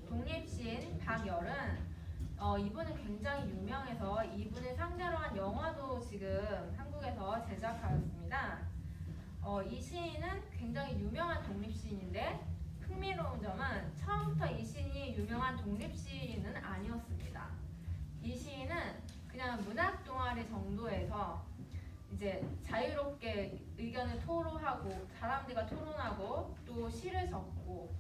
독립시인 박열은 이분은 굉장히 유명해서 이분을 상대로 한 영화도 지금 한국에서 제작하였습니다. 이 시인은 굉장히 유명한 독립시인인데 흥미로운 점은 처음부터 이 시인이 유명한 독립시인은 아니었습니다. 이 시인은 그냥 문학 동아리 정도에서 이제 자유롭게 의견을 토로하고 사람들과 토론하고 또 시를 적고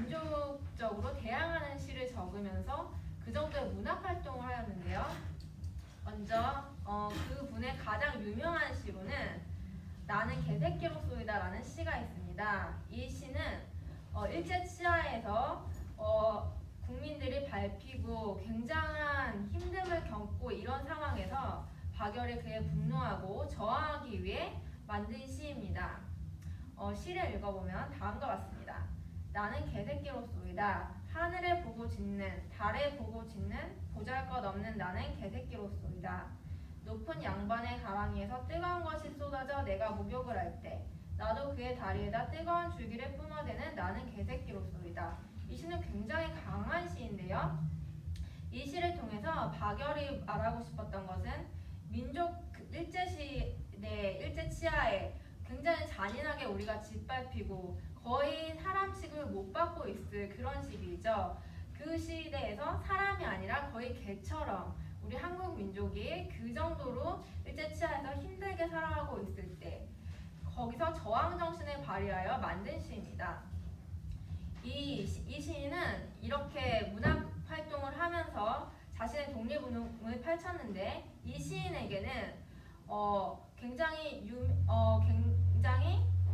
민족적으로 대항하는 시를 적으면서 그 정도의 문학 활동을 하였는데요. 먼저 그분의 가장 유명한 시로는 나는 개새끼로소이다 라는 시가 있습니다. 이 시는 일제 치하에서 국민들이 밟히고 굉장한 힘듦을 겪고 이런 상황에서 박열이 그에 분노하고 저항하기 위해 만든 시입니다. 시를 읽어보면 다음과 같습니다. 나는 개새끼로소이다. 하늘에 보고 짖는 달에 보고 짖는 보잘것없는 나는 개새끼로소이다. 높은 양반의 가랑이에서 뜨거운 것이 쏟아져 내가 목욕을 할 때 나도 그의 다리에다 뜨거운 줄기를 뿜어대는 나는 개새끼로소이다. 이 시는 굉장히 강한 시인데요. 이 시를 통해서 박열이 말하고 싶었던 것은 민족 일제 시대 일제 치하에 굉장히 잔인하게 우리가 짓밟히고 거의 사람 취급을 못 받고 있을 그런 시기죠. 그 시대에서 사람이 아니라 거의 개처럼 우리 한국 민족이 그 정도로 일제 치하에서 힘들게 살아가고 있을 때 거기서 저항 정신을 발휘하여 만든 시입니다. 이 시인은 이렇게 문학 활동을 하면서 자신의 독립운동을 펼쳤는데 이 시인에게는 굉장히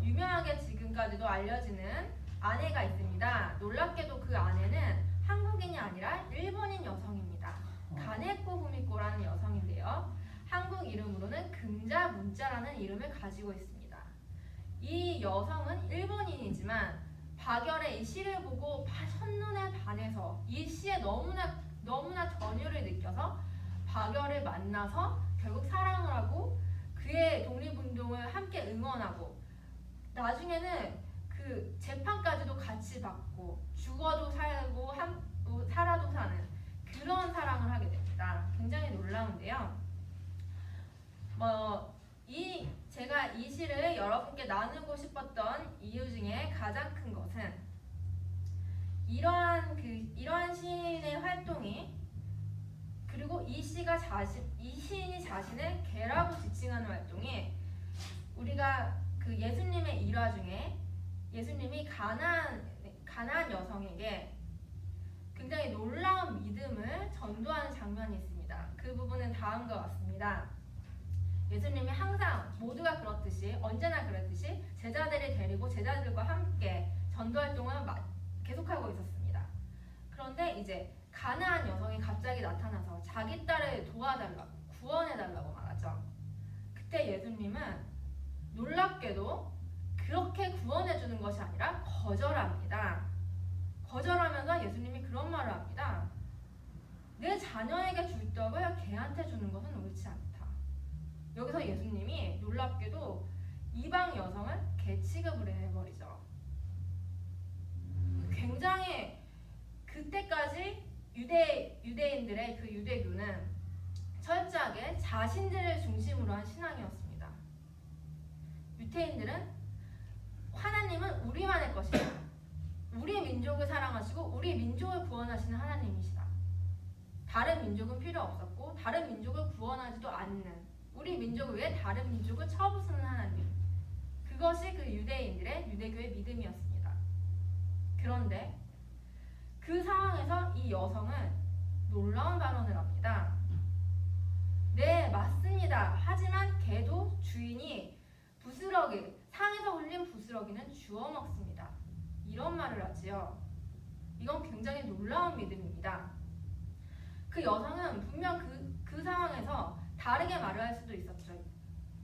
유명하게 지금까지도 알려지는 아내가 있습니다. 놀랍게도 그 아내는 한국인이 아니라 일본인 여성입니다. 가네코 후미코라는 여성인데요. 한국 이름으로는 금자 문자라는 이름을 가지고 있습니다. 이 여성은 일본인이지만 박열의 이 시를 보고 첫눈에 반해서 이 시에 너무나 전율을 느껴서 박열을 만나서 결국 사랑을 하고 그의 독립운동을 함께 응원하고 나중에는 그 재판까지도 같이 받고 죽어도 살고 살아도 사는 그런 사랑을 하게 됩니다. 굉장히 놀라운데요. 제가 이 시를 여러분께 나누고 싶었던 이유 중에 가장 큰 것은 이러한 시인의 활동이 그리고 이 시인이 자신을 개라고 지칭하는 활동이 우리가 그 예수님의 일화 중에 예수님이 가나안 여성에게 굉장히 놀라운 믿음을 전도하는 장면이 있습니다. 그 부분은 다음과 같습니다. 예수님이 항상 모두가 그렇듯이 언제나 그렇듯이 제자들을 데리고 제자들과 함께 전도 활동을 계속하고 있었습니다. 그런데 이제 가나안 여성이 갑자기 나타나서 자기 딸을 도와달라고 구원해달라고 말하죠. 그때 예수님은 놀랍게도 그렇게 구원해주는 것이 아니라 거절합니다. 거절하면서 예수님이 그런 말을 합니다. 내 자녀에게 줄 떡을 개한테 주는 것은 옳지 않다. 여기서 예수님이 놀랍게도 이방 여성을 개 취급을 해버리죠. 굉장히 그때까지 유대인들의 그 유대교는 철저하게 자신들을 중심으로 한 신앙이었습니다. 유대인들은 하나님은 우리만의 것이다. 우리 민족을 사랑하시고 우리 민족을 구원하시는 하나님이시다. 다른 민족은 필요 없었고 다른 민족을 구원하지도 않는 우리 민족을 위해 다른 민족을 쳐부수는 하나님. 그것이 그 유대인들의 유대교의 믿음이었습니다. 그런데 그 상황에서 이 여성은 놀라운 발언을 합니다. 네, 맞습니다. 하지만 개도 주인이 상에서 흘린 부스러기는 주워 먹습니다. 이런 말을 하지요. 이건 굉장히 놀라운 믿음입니다. 그 여성은 분명 그 상황에서 다르게 말을 할 수도 있었죠.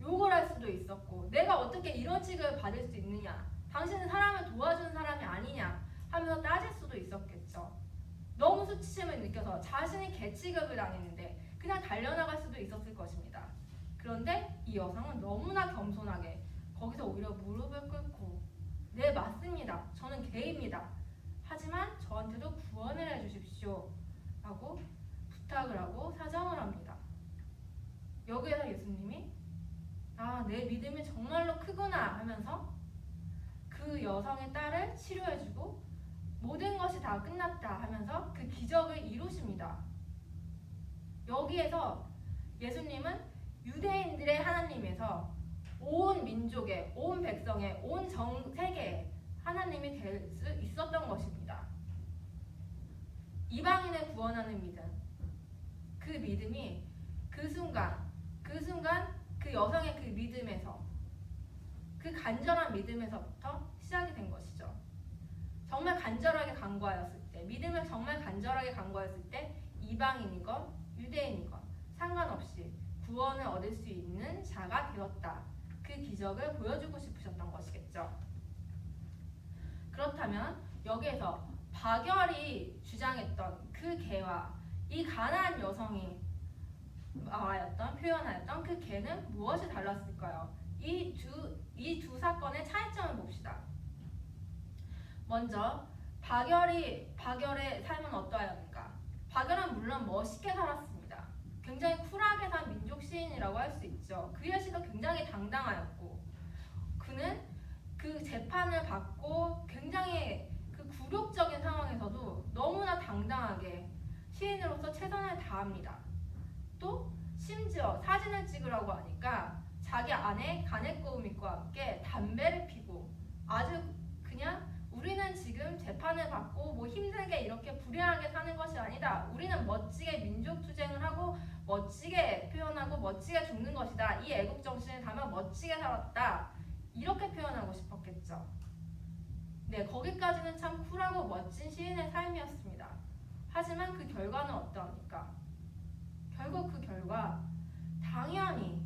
욕을 할 수도 있었고 내가 어떻게 이런 취급을 받을 수 있느냐, 당신은 사람을 도와주는 사람이 아니냐 하면서 따질 수도 있었겠죠. 너무 수치심을 느껴서 자신이 개 취급을 당했는데 그냥 달려나갈 수도 있었을 것입니다. 그런데 이 여성은 너무나 겸손하게 거기서 오히려 무릎을 꿇고 네, 맞습니다. 저는 개입니다. 하지만 끝났다 하면서 그 여성의 딸을 치료해주고 모든 것이 다 끝났다 하면서 그 기적을 이루십니다. 여기에서 예수님은 유대인들의 하나님에서 온 민족의, 온 백성의, 온 전 세계의 하나님이 될 수 있었던 것입니다. 이방인을 구원하는 믿음, 그 믿음이 그 순간 그 여성의 그 믿음에서, 그 간절한 믿음에서부터 시작이 된 것이죠. 정말 간절하게 간구하였을 때, 믿음을 정말 간절하게 간구하였을 때 이방인이건 유대인이건 상관없이 구원을 얻을 수 있는 자가 되었다. 그 기적을 보여주고 싶으셨던 것이겠죠. 그렇다면 여기에서 바결이 주장했던 그 개와 이 가나안 여성이 표현하였던 그 개는 무엇이 달랐을까요? 이 두 사건의 차이점을 봅시다. 먼저 바결의 삶은 어떠하였는가? 바결은 물론 멋있게 살았습니다. 굉장히 쿨하게 산 민족 시인이라고 할 수 있죠. 그의 시도 굉장히 당당하였고, 그는 그 재판을 받고 굉장히 그 굴욕적인 상황에서도 너무나 당당하게 시인으로서 최선을 다합니다. 또 심지어 사진을 찍으라고 하니까 자기 아내 가넷고우밋과 함께 담배를 피고 아주 그냥 우리는 지금 재판을 받고 뭐 힘들게 이렇게 불행하게 사는 것이 아니다. 우리는 멋지게 민족투쟁을 하고 멋지게 표현하고 멋지게 죽는 것이다. 이 애국 정신을 담아 멋지게 살았다. 이렇게 표현하고 싶었겠죠. 네, 거기까지는 참 쿨하고 멋진 시인의 삶이었습니다. 하지만 그 결과는 어떠합니까? 결국 그 결과 당연히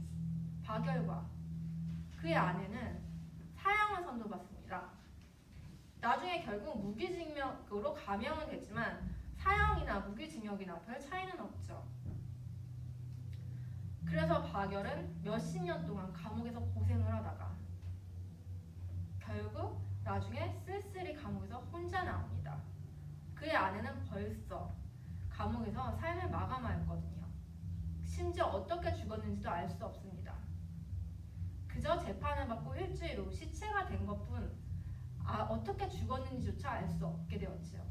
바결과 그의 아내는 사형을 선고받습니다. 나중에 결국 무기징역으로 감형은 되지만 사형이나 무기징역이나 별 차이는 없죠. 그래서 바결은 몇십 년 동안 감옥에서 고생을 하다가 결국 나중에 쓸쓸히 감옥에서 혼자 나옵니다. 그의 아내는 벌써 감옥에서 삶을 마감하였거든요. 심지어 어떻게 죽었는지도 알 수 없습니다. 그저 재판을 받고 일주일 후 시체가 된 것뿐 어떻게 죽었는지조차 알 수 없게 되었지요.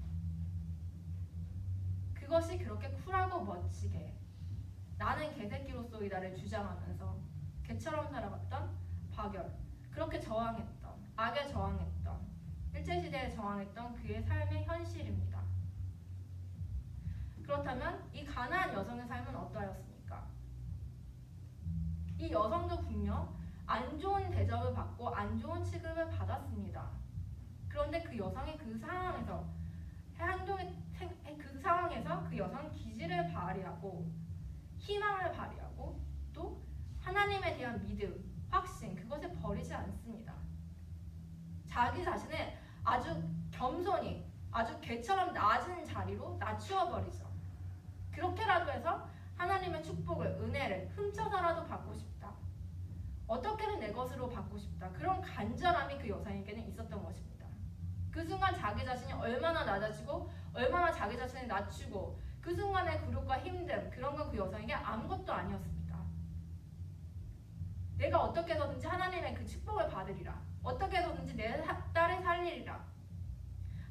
그것이 그렇게 쿨하고 멋지게 나는 개새끼로소이다를 주장하면서 개처럼 살아갔던 바결, 그렇게 저항했던, 악에 저항했던, 일제시대에 저항했던 그의 삶의 현실입니다. 그렇다면 이 가나안 여성의 삶은 어떠하였습니까? 이 여성도 분명 안 좋은 대접을 받고 안 좋은 취급을 받았습니다. 그런데 그 여성이 그 상황에서 그 여성은 기지를 발휘하고 희망을 발휘하고 또 하나님에 대한 믿음, 확신, 그것을 버리지 않습니다. 자기 자신을 아주 겸손히 아주 개처럼 낮은 자리로 낮추어 버리죠. 그렇게라도 해서 하나님의 축복을, 은혜를 훔쳐서라도 받고 싶다. 어떻게든 내 것으로 받고 싶다. 그런 간절함이 그 여성에게는 있었던 것입니다. 그 순간 자기 자신이 얼마나 낮아지고 얼마나 자기 자신을 낮추고 그 순간의 굴욕과 힘듦, 그런 건 그 여성에게 아무것도 아니었습니다. 내가 어떻게 해서든지 하나님의 그 축복을 받으리라. 어떻게 해서든지 내 딸을 살리리라.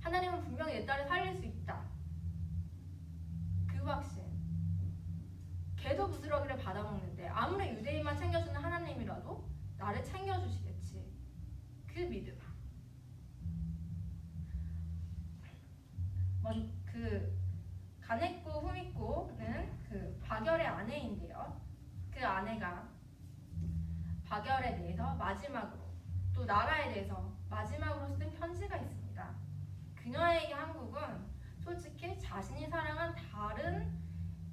하나님은 분명히 내 딸을 살릴 수 있다. 그 확신. 개도 부스러기를 받아먹는데 아무리 유대인만 챙겨주는 하나님이라도 나를 챙겨주시겠지. 그 믿음. 그 가넷고 후미코는 그 바결의 아내인데요. 그 아내가 바결에 대해서 마지막으로 또 나라에 대해서 마지막으로 쓴 편지가 있습니다. 그녀에게 한국은 솔직히 자신이 사랑한 다른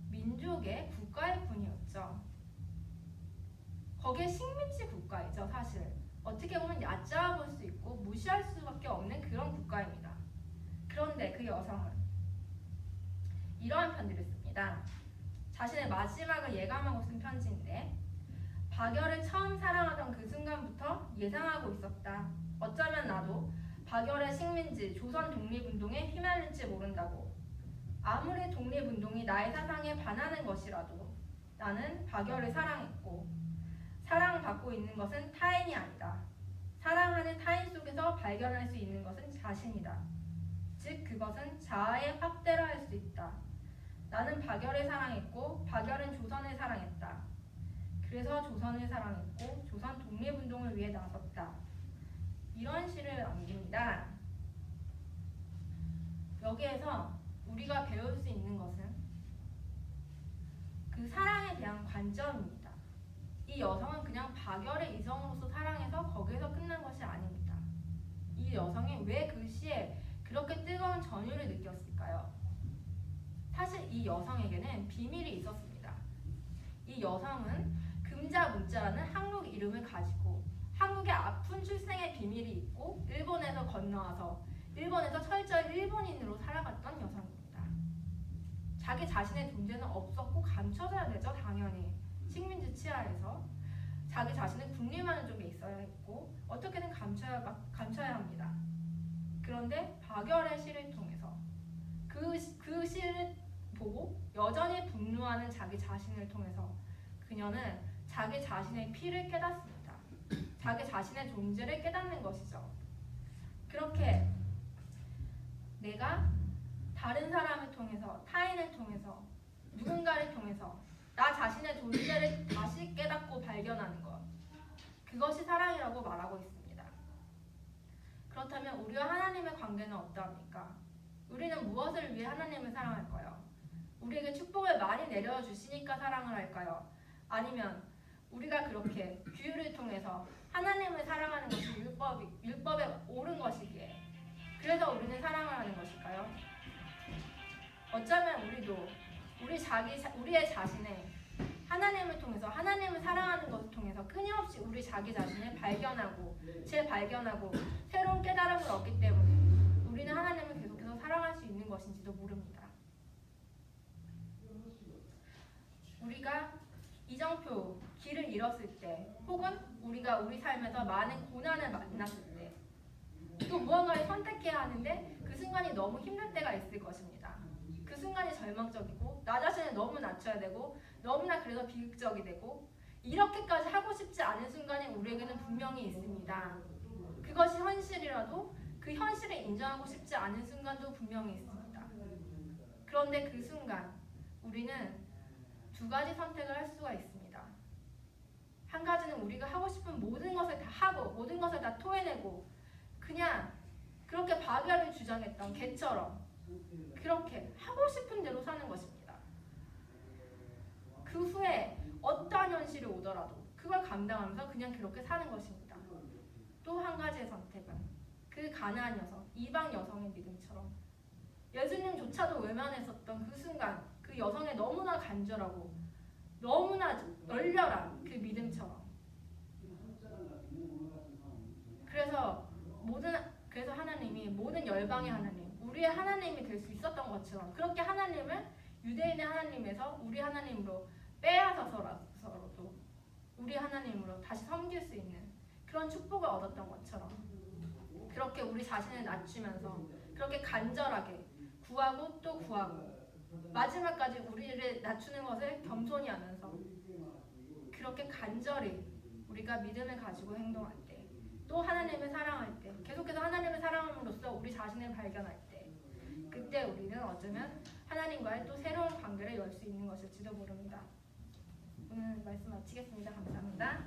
민족의 국가일 뿐이었죠. 거기에 식민지 국가이죠. 사실 어떻게 보면 얕잡아 볼 수 있고 무시할 수밖에 없는 그런 국가입니다. 그런데 그 여성은 이러한 편지를 씁니다. 자신의 마지막을 예감하고 쓴 편지인데, 바결을 처음 사랑하던 그 순간부터 예상하고 있었다. 어쩌면 나도 바결의 식민지 조선 독립운동에 휘말릴지 모른다고. 아무리 독립운동이 나의 사상에 반하는 것이라도 나는 바결을 사랑했고 사랑받고 있는 것은 타인이 아니다. 사랑하는 타인 속에서 발견할 수 있는 것은 자신이다. 즉 그것은 자아의 확대라 할 수 있다. 나는 박열을 사랑했고 박열은 조선을 사랑했다. 그래서 조선을 사랑했고 조선 독립운동을 위해 나섰다. 이런 시를 남깁니다. 여기에서 우리가 배울 수 있는 것은 그 사랑에 대한 관점입니다. 이 여성은 그냥 박열의 이성으로서 사랑해서 거기에서 끝난 것이 아닙니다. 이 여성이 왜 그 시에 그렇게 뜨거운 전율을 느꼈을까요? 사실 이 여성에게는 비밀이 있었습니다. 이 여성은 금자문자라는 한국 이름을 가지고 한국의 아픈 출생의 비밀이 있고 일본에서 건너와서 일본에서 철저히 일본인으로 살아갔던 여성입니다. 자기 자신의 존재는 없었고 감춰져야 되죠. 당연히 식민지 치하에서 자기 자신을 군림하는 쪽에 있어야 했고 어떻게든 감춰야 합니다. 그런데 박열의 시를 통해서 그 시를 보고 여전히 분노하는 자기 자신을 통해서 그녀는 자기 자신의 피를 깨닫습니다. 자기 자신의 존재를 깨닫는 것이죠. 그렇게 내가 다른 사람을 통해서 타인을 통해서 누군가를 통해서 나 자신의 존재를 다시 깨닫고 발견하는 것, 그것이 사랑이라고 말하고 있습니다. 그렇다면 우리와 하나님의 관계는 어떠합니까? 우리는 무엇을 위해 하나님을 사랑할까요? 우리에게 축복을 많이 내려주시니까 사랑을 할까요? 아니면 우리가 그렇게 규율을 통해서 하나님을 사랑하는 것이 율법에 옳은 것이기에 그래서 우리는 사랑을 하는 것일까요? 어쩌면 우리도 우리의 자신의 하나님을 통해서 하나님을 사랑하는 것을 통해서 끊임없이 우리 자기 자신을 재발견하고 새로운 깨달음을 얻기 때문에 우리는 하나님을 계속해서 사랑할 수 있는 것인지도 모릅니다. 우리가 이정표 길을 잃었을 때 혹은 우리가 우리 삶에서 많은 고난을 만났을 때 또 무언가를 선택해야 하는데 그 순간이 너무 힘들 때가 있을 것입니다. 그 순간이 절망적이고 나 자신을 너무 낮춰야 되고 너무나 그래서 비극적이 되고 이렇게까지 하고 싶지 않은 순간이 우리에게는 분명히 있습니다. 그것이 현실이라도 그 현실을 인정하고 싶지 않은 순간도 분명히 있습니다. 그런데 그 순간 우리는 두 가지 선택을 할 수가 있습니다. 한 가지는 우리가 하고 싶은 모든 것을 다 하고 모든 것을 다 토해내고 그냥 그렇게 박열을 주장했던 개처럼 그렇게 하고 싶은 대로 사는 것입니다. 그 후에 어떠한 현실이 오더라도 그걸 감당하면서 그냥 그렇게 사는 것입니다. 또 한 가지의 선택은 그 가나안 여성, 이방 여성의 믿음처럼 예수님조차도 외면했었던 그 순간 그 여성의 너무나 간절하고 너무나 열렬한 그 믿음처럼 그래서 하나님이 모든 열방의 하나님, 우리의 하나님이 될 수 있었던 것처럼 그렇게 하나님을 유대인의 하나님에서 우리 하나님으로 빼앗아서라도 우리 하나님으로 다시 섬길 수 있는 그런 축복을 얻었던 것처럼 그렇게 우리 자신을 낮추면서 그렇게 간절하게 구하고 또 구하고 마지막까지 우리를 낮추는 것을 겸손히 하면서 그렇게 간절히 우리가 믿음을 가지고 행동할 때 또 하나님을 사랑할 때 계속해서 하나님을 사랑함으로써 우리 자신을 발견할 때 그때 우리는 어쩌면 하나님과의 또 새로운 관계를 열 수 있는 것일지도 모릅니다. 오늘 말씀 마치겠습니다. 감사합니다.